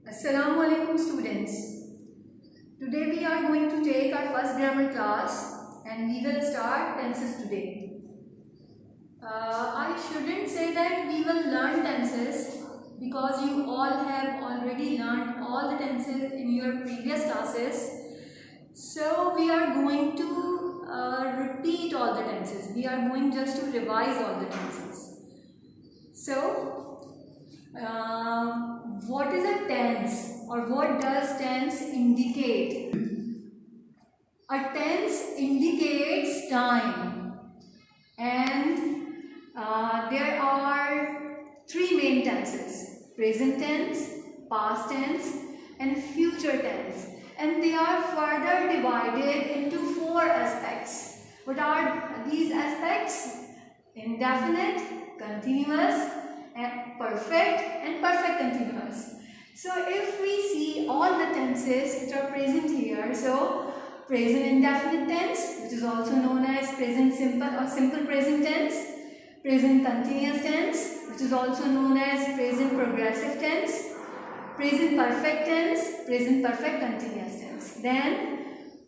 Assalamu alaikum students. Today we are going to take our first grammar class and we will start tenses today. I shouldn't say that we will learn tenses because you all have already learned all the tenses in your previous classes. So we are going to repeat all the tenses. We are going just to revise all the tenses. So what is a tense or what does tense indicate? A tense indicates time, and there are three main tenses: present tense, past tense and future tense, and they are further divided into four aspects. What are these aspects? Indefinite, continuous, and perfect continuous. So if we see all the tenses which are present here, so present indefinite tense, which is also known as present simple or simple present tense, present continuous tense, which is also known as present progressive tense, present perfect tense, present perfect continuous tense. Then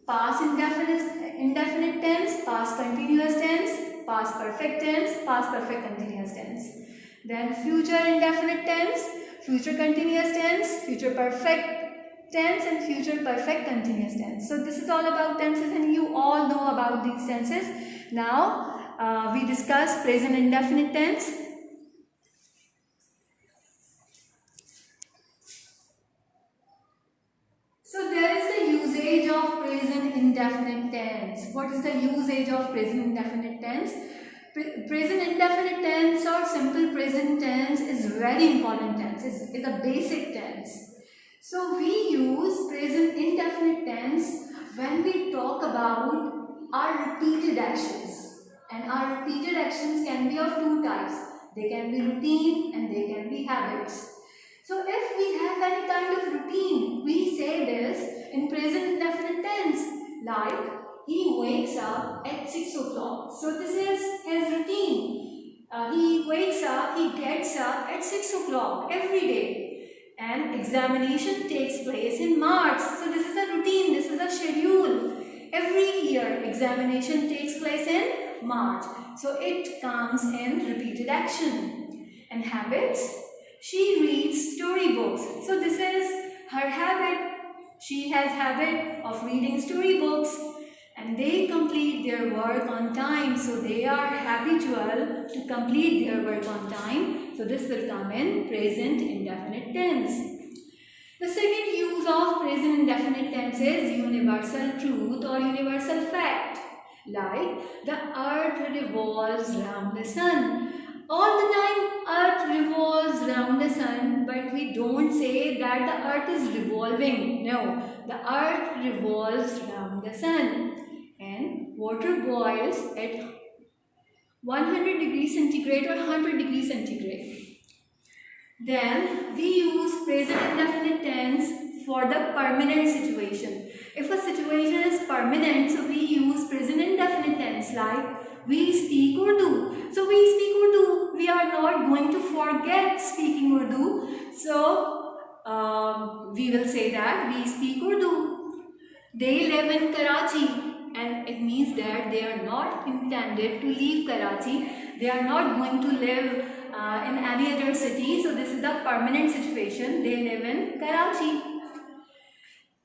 past indefinite tense, past continuous tense, past perfect tense, past perfect continuous tense. Then future indefinite tense, future continuous tense, future perfect tense and future perfect continuous tense. So this is all about tenses and you all know about these tenses. Now we discuss present indefinite tense. So there is the usage of present indefinite tense. What is the usage of present indefinite tense? Present indefinite tense or simple present tense is very important tense. It's a basic tense. So we use present indefinite tense when we talk about our repeated actions. And our repeated actions can be of two types. They can be routine and they can be habits. So if we have any kind of routine, we say this in present indefinite tense, like he wakes up at 6 o'clock. So this is his routine. He wakes up, he gets up at 6 o'clock every day. And examination takes place in March. So this is a routine, this is a schedule. Every year examination takes place in March. So it comes in repeated action. And habits, she reads storybooks. So this is her habit. She has habit of reading storybooks. And they complete their work on time, so they are habitual to complete their work on time. So this will come in present indefinite tense. The second use of present indefinite tense is universal truth or universal fact, like the earth revolves round the sun. All the time earth revolves round the sun, but we don't say that the earth is revolving. No, the earth revolves round the sun. And water boils at 100 degrees centigrade or 100 degrees centigrade. Then we use present indefinite tense for the permanent situation. If a situation is permanent, so we use present indefinite tense, like we speak Urdu. So we speak Urdu. We are not going to forget speaking Urdu. So we will say that we speak Urdu. They live in Karachi. And it means that they are not intended to leave Karachi. They are not going to live in any other city. So this is the permanent situation. They live in Karachi.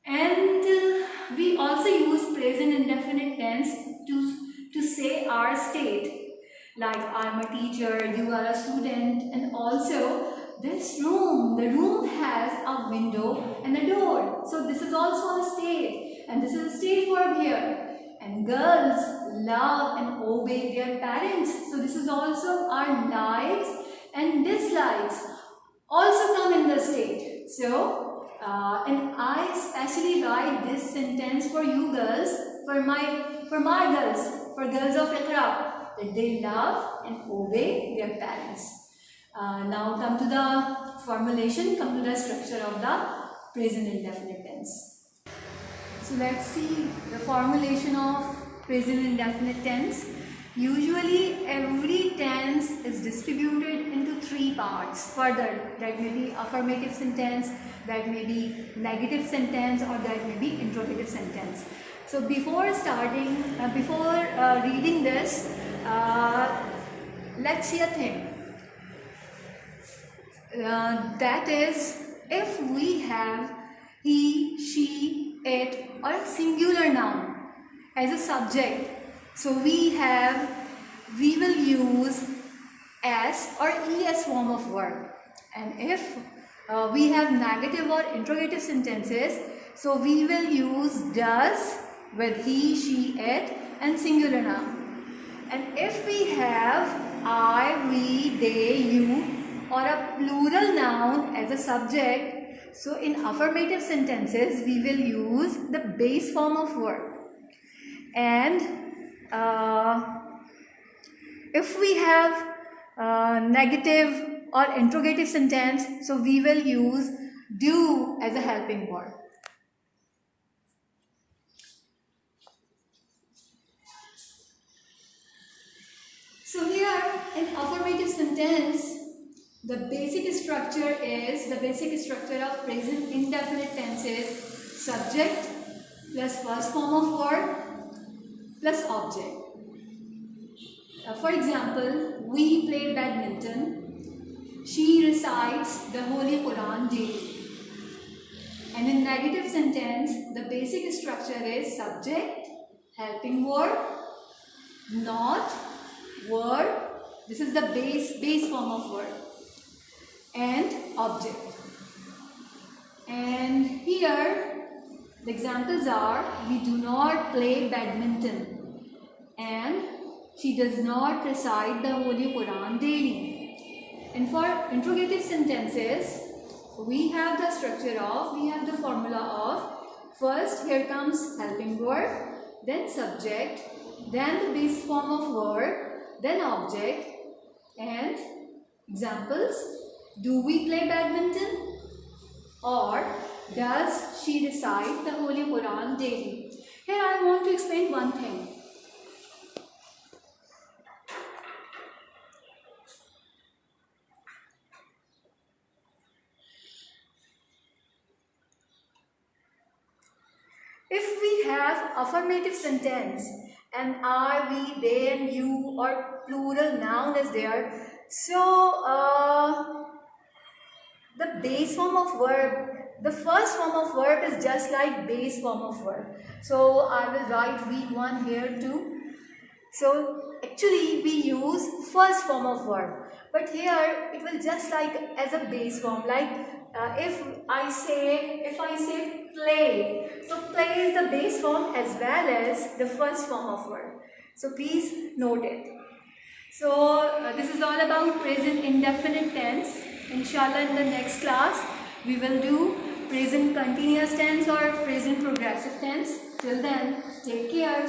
And we also use present indefinite tense to say our state. Like I am a teacher, you are a student, and also this room, the room has a window and a door. So this is also a state, and this is a state verb here. And girls love and obey their parents. So this is also our likes and dislikes also come in the state. So and I especially write this sentence for you girls, for my girls, for girls of Iqra, that they love and obey their parents. Now come to the formulation, come to the structure of the present indefinite tense. So let's see the formulation of present indefinite tense. Usually every tense is distributed into three parts. Further, that may be affirmative sentence, that may be negative sentence, or that may be interrogative sentence. So before starting, reading this, let's see a thing. That is, if we have he, she, it, or a singular noun as a subject, so we will use s or es form of verb. And if we have negative or interrogative sentences, so we will use does with he, she, it, and singular noun. And if we have I, we, they, you, or a plural noun as a subject, so in affirmative sentences we will use the base form of verb. And if we have negative or interrogative sentence, so we will use do as a helping verb. So here in affirmative sentence, the basic structure of present indefinite tense is subject plus first form of verb plus object. For example, we play badminton. She recites the Holy Quran daily. And in negative sentence, the basic structure is subject, helping verb, not, verb. This is the base form of verb. And object. And here the examples are: we do not play badminton, and she does not recite the Holy Quran daily. And for interrogative sentences, we have the formula of first here comes helping verb, then subject, then the base form of verb, then object. And examples: do we play badminton? Or does she recite the Holy Quran daily? Here I want to explain one thing. If we have affirmative sentence and I, we, they and you or plural noun is there, so the base form of verb, the first form of verb is just like base form of verb. So I will write week 1 here too. So actually we use first form of verb, but here it will just like as a base form. Like if I say play, so play is the base form as well as the first form of verb. So please note it. So this is all about present indefinite tense. Inshallah, in the next class we will do present continuous tense or present progressive tense. Till then, take care.